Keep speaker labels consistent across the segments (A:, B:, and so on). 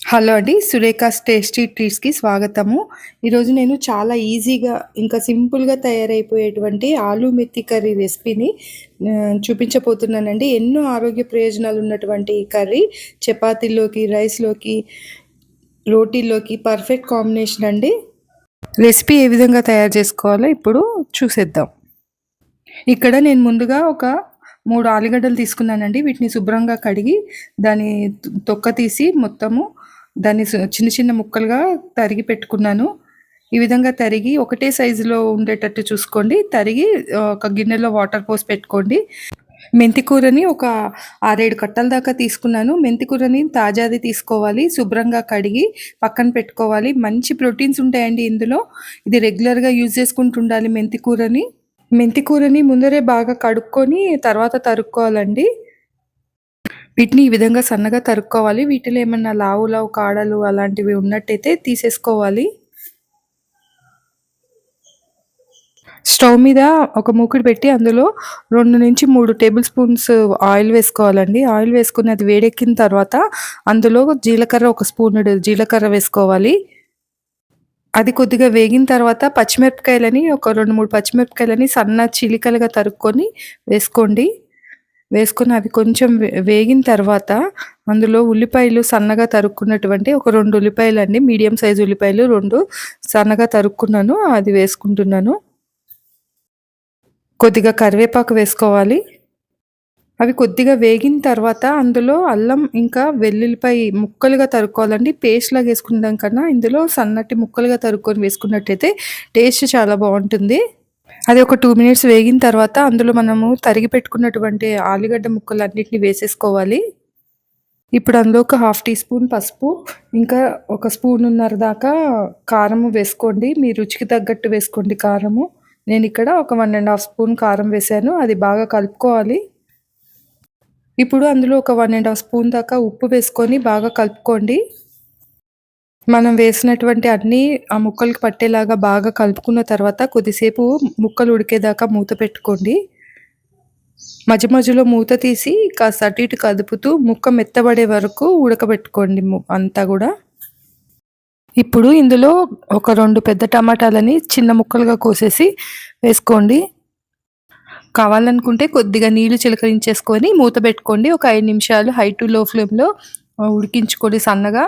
A: Hello అండి. Surekha's tasty ట్రీట్స్‌కి స్వాగతము. ఈరోజు నేను చాలా ఈజీగా ఇంకా సింపుల్‌గా తయారైపోయేటువంటి ఆలు మెత్తి కర్రీ రెసిపీని చూపించబోతున్నానండి. ఎన్నో ఆరోగ్య ప్రయోజనాలు ఉన్నటువంటి ఈ కర్రీ చపాతీల్లోకి, రైస్‌లోకి, రోటీల్లోకి పర్ఫెక్ట్ కాంబినేషన్ అండి. రెసిపీ ఏ విధంగా తయారు చేసుకోవాలో ఇప్పుడు చూసేద్దాం. ఇక్కడ నేను ముందుగా ఒక 3 ఆలుగడ్డలు తీసుకున్నానండి. వీటిని శుభ్రంగా కడిగి దాని తొక్క తీసి మొత్తము దాన్ని చిన్న చిన్న ముక్కలుగా తరిగి పెట్టుకున్నాను. ఈ విధంగా తరిగి ఒకటే సైజులో ఉండేటట్టు చూసుకోండి. తరిగి ఒక గిన్నెలో వాటర్ పోసి పెట్టుకోండి. మెంతి కూరని ఒక 6, 7 కట్టల దాకా తీసుకున్నాను. మెంతి కూరని తాజాది తీసుకోవాలి. శుభ్రంగా కడిగి పక్కన పెట్టుకోవాలి. మంచి ప్రోటీన్స్ ఉంటాయండి ఇందులో. ఇది రెగ్యులర్‌గా యూజ్ చేసుకుంటూ ఉండాలి మెంతి కూరని. మెంతి కూరని ముందరే బాగా కడుక్కొని తర్వాత తరుక్కోవాలండి. వీటిని ఈ విధంగా సన్నగా తరుక్కోవాలి. వీటిలో ఏమన్నా లావు కాడలు అలాంటివి ఉన్నట్టయితే తీసేసుకోవాలి. స్టవ్ మీద ఒక మూకుడు పెట్టి అందులో 2-3 టేబుల్ స్పూన్స్ ఆయిల్ వేసుకోవాలండి. ఆయిల్ వేసుకుని అది వేడెక్కిన తర్వాత అందులో జీలకర్ర ఒక స్పూనుడు జీలకర్ర వేసుకోవాలి. అది కొద్దిగా వేగిన తర్వాత పచ్చిమిరపకాయలని ఒక 2-3 పచ్చిమిరపకాయలని సన్న చిలికలుగా తరుక్కొని వేసుకోండి. వేసుకొని అవి కొంచెం వేగిన తర్వాత అందులో ఉల్లిపాయలు సన్నగా తరుక్కున్నటువంటి ఒక 2 ఉల్లిపాయలండి, మీడియం సైజు ఉల్లిపాయలు 2 సన్నగా తరుక్కున్నాను. అది వేసుకుంటున్నాను. కొద్దిగా కరివేపాకు వేసుకోవాలి. అవి కొద్దిగా వేగిన తర్వాత అందులో అల్లం ఇంకా వెల్లుల్లిపాయ ముక్కలుగా తరుక్కోవాలండి. పేస్ట్ లాగా వేసుకుంటాం కన్నా ఇందులో సన్నటి ముక్కలుగా తరుక్కొని వేసుకున్నట్టయితే టేస్ట్ చాలా బాగుంటుంది. అది ఒక 2 మినిట్స్ వేగిన తర్వాత అందులో మనము తరిగి పెట్టుకున్నటువంటి ఆలుగడ్డ ముక్కలన్నిటిని వేసేసుకోవాలి. ఇప్పుడు అందులో ఒక 1/2 టీ స్పూన్ పసుపు, ఇంకా ఒక స్పూనున్నర దాకా కారము వేసుకోండి. మీ రుచికి తగ్గట్టు వేసుకోండి కారము. నేను ఇక్కడ ఒక 1 1/2 స్పూన్ కారం వేశాను. అది బాగా కలుపుకోవాలి. ఇప్పుడు అందులో ఒక 1 1/2 స్పూన్ దాకా ఉప్పు వేసుకొని బాగా కలుపుకోండి. మనం వేసినటువంటి అన్నీ ఆ ముక్కలకి పట్టేలాగా బాగా కలుపుకున్న తర్వాత కొద్దిసేపు ముక్కలు ఉడికేదాకా మూత పెట్టుకోండి. మధ్య మధ్యలో మూత తీసి కాస్త అటు ఇటు కదుపుతూ ముక్క మెత్తబడే వరకు ఉడకబెట్టుకోండి అంతా కూడా. ఇప్పుడు ఇందులో ఒక 2 పెద్ద టమాటాలని చిన్న ముక్కలుగా కోసేసి వేసుకోండి. కావాలనుకుంటే కొద్దిగా నీళ్లు చిలకరించేసుకొని మూత పెట్టుకోండి. ఒక 5 నిమిషాలు హై టు లో ఫ్లేమ్లో ఉడికించుకోండి సన్నగా.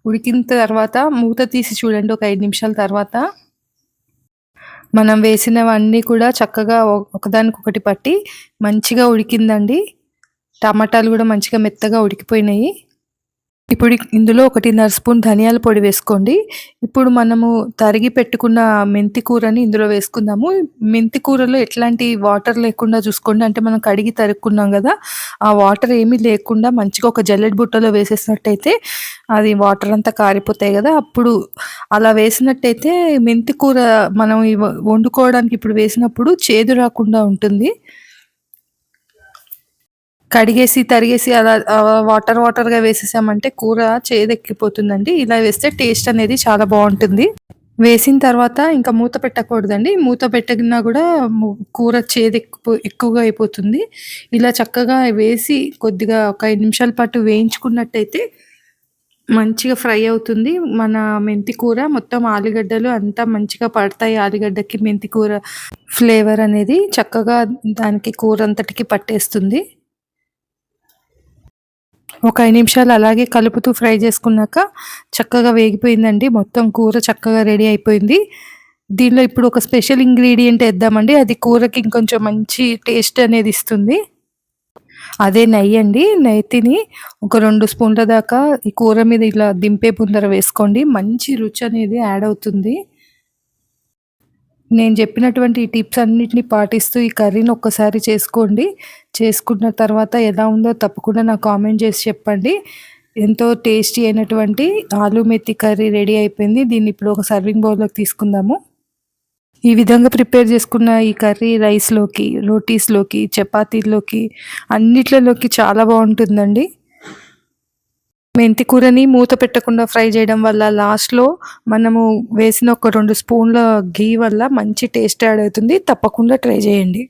A: ఉడికిన తర్వాత మూత తీసి చూడండి. ఒక 5 నిమిషాల తర్వాత మనం వేసినవన్నీ కూడా చక్కగా ఒకదానికొకటి పట్టి మంచిగా ఉడికిందండి. టమాటాలు కూడా మంచిగా మెత్తగా ఉడికిపోయినాయి. ఇప్పుడు ఇందులో 1.5 స్పూన్ ధనియాల పొడి వేసుకోండి. ఇప్పుడు మనము తరిగి పెట్టుకున్న మెంతి కూరని ఇందులో వేసుకుందాము. మెంతి కూరలో ఎట్లాంటి వాటర్ లేకుండా చూసుకోండి. అంటే మనం కడిగి తరుక్కున్నాం కదా, ఆ వాటర్ ఏమీ లేకుండా మంచిగా ఒక జల్లెడ బుట్టలో వేసేసినట్టయితే అది వాటర్ అంతా కారిపోతాయి కదా, అప్పుడు అలా వేసినట్టయితే మెంతి కూర మనం వండుకోవడానికి ఇప్పుడు వేసినప్పుడు చేదు రాకుండా ఉంటుంది. కడిగేసి తరిగేసి అలా వాటర్గా వేసేసామంటే కూర చేదెక్కిపోతుందండి. ఇలా వేస్తే టేస్ట్ అనేది చాలా బాగుంటుంది. వేసిన తర్వాత ఇంకా మూత పెట్టకూడదండి. మూత పెట్టినా కూడా కూర ఎక్కువగా అయిపోతుంది. ఇలా చక్కగా వేసి కొద్దిగా ఒక 5 నిమిషాల పాటు వేయించుకున్నట్టయితే మంచిగా ఫ్రై అవుతుంది. మన మెంతి కూర మొత్తం ఆలుగడ్డలు అంతా మంచిగా పడతాయి. ఆలుగడ్డకి మెంతి కూర ఫ్లేవర్ అనేది చక్కగా దానికి కూర అంతటికి పట్టేస్తుంది. ఒక 5 నిమిషాలు అలాగే కలుపుతూ ఫ్రై చేసుకున్నాక చక్కగా వేగిపోయిందండి. మొత్తం కూర చక్కగా రెడీ అయిపోయింది. దీనిలో ఇప్పుడు ఒక స్పెషల్ ఇంగ్రీడియంట్ వేద్దామండి. అది కూరకి ఇంకొంచెం మంచి టేస్ట్ అనేది ఇస్తుంది. అదే నెయ్యి అండి. నెయ్యిని ఒక 2 స్పూన్ల దాకా ఈ కూర మీద ఇలా దింపే ముందర వేసుకోండి. మంచి రుచి అనేది యాడ్ అవుతుంది. నేను చెప్పినటువంటి ఈ టిప్స్ అన్నిటిని పాటిస్తూ ఈ కర్రీని ఒక్కసారి చేసుకోండి. చేసుకున్న తర్వాత ఎలా ఉందో తప్పకుండా నాకు కామెంట్ చేసి చెప్పండి. ఎంతో టేస్టీ అయినటువంటి ఆలు మెత్తి కర్రీ రెడీ అయిపోయింది. దీన్ని ఇప్పుడు ఒక సర్వింగ్ బౌల్లోకి తీసుకుందాము. ఈ విధంగా ప్రిపేర్ చేసుకున్న ఈ కర్రీ రైస్లోకి, రోటీస్లోకి, చపాతీల్లోకి అన్నిట్లలోకి చాలా బాగుంటుందండి. మెంతి కూరని మూత పెట్టకుండా ఫ్రై చేయడం వల్ల లాస్ట్లో మనము వేసిన ఒక 2 స్పూన్ల ఘీ వల్ల మంచి టేస్ట్ యాడ్ అవుతుంది. తప్పకుండా ట్రై చేయండి.